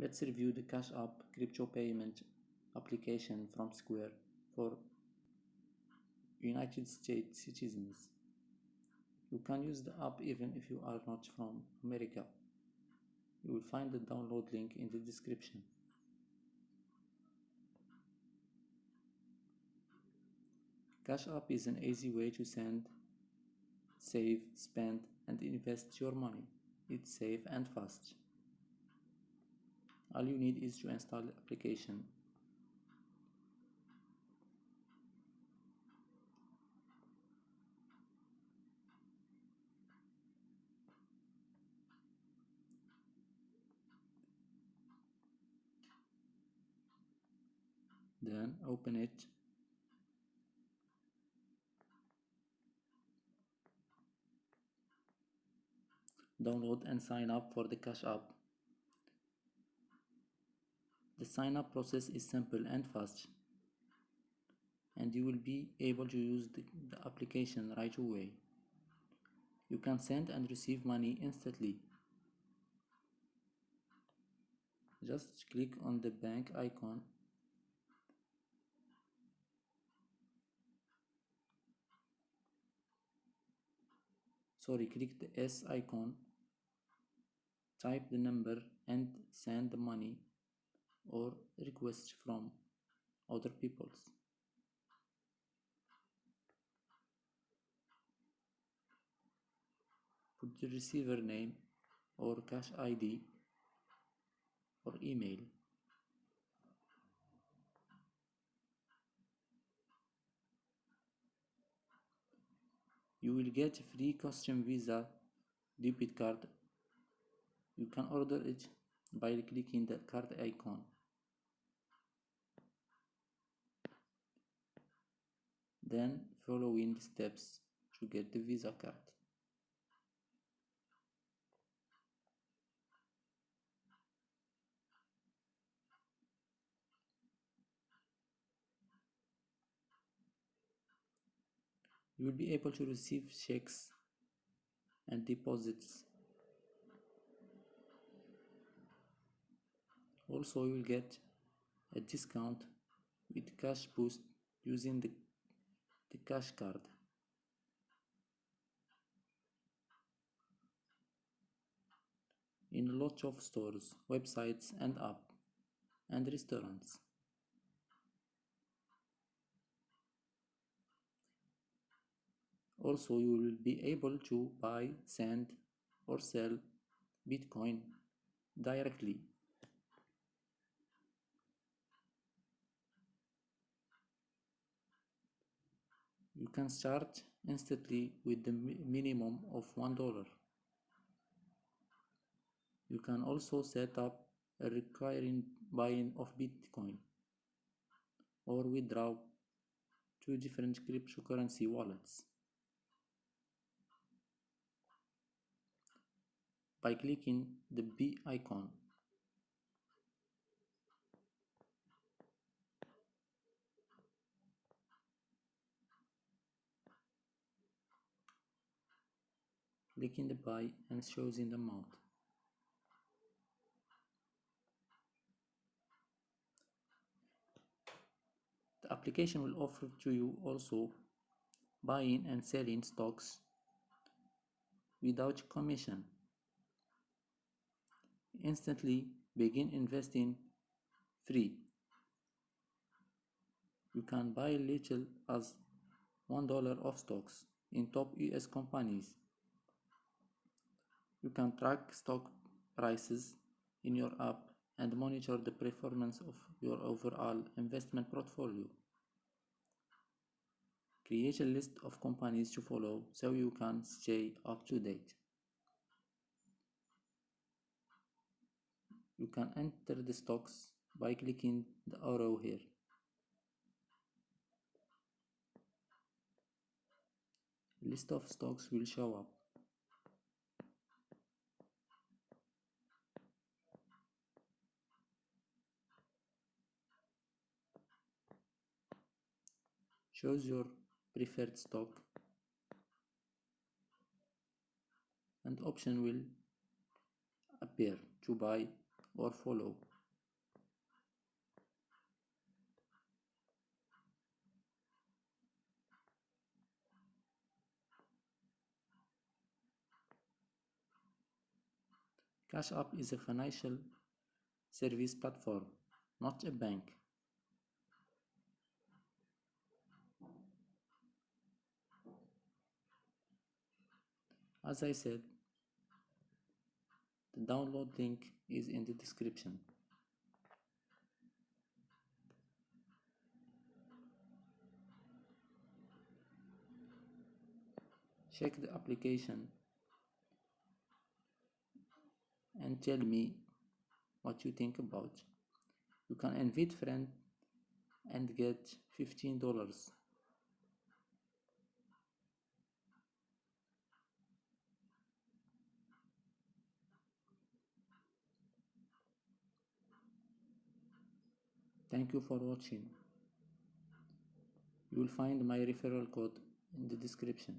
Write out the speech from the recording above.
Let's review the Cash App crypto payment application from Square for United States citizens. You can use the app even if you are not from America. You will find the download link in the description. Cash App is an easy way to send, save, spend, and invest your money. It's safe and fast. All you need is to install the application. Then open it. Download and sign up for the Cash App. The sign up process is simple and fast, and you will be able to use the application right away. You can send and receive money instantly. Just click on the bank icon. Click the S icon, type the number and send the money or request from other peoples. Put the receiver name or cash ID or email. You will get a free custom Visa debit card. You can order it by clicking the card icon. Then following the steps to get the Visa card. You will be able to receive checks and deposits. Also, you will get a discount with Cash Boost using the cash card. In a lot of stores, websites and app and restaurants. Also, you will be able to buy, send or sell Bitcoin directly. You can start instantly with the minimum of $1. You can also set up a recurring buying of Bitcoin or withdraw to different cryptocurrency wallets by clicking the B icon. Clicking the buy and choosing the amount. The application will offer to you also buying and selling stocks without commission. Instantly begin investing free. You can buy little as $1 of stocks in top US companies. You can track stock prices in your app and monitor the performance of your overall investment portfolio. Create a list of companies to follow so you can stay up to date. You can enter the stocks by clicking the arrow here. List of stocks will show up. Choose your preferred stock and option will appear to buy or follow. Cash App is a financial service platform, not a bank. As I said, the download link is in the description. Check the application and tell me what you think about. You can invite friend and get $15. Thank you for watching. You will find my referral code in the description.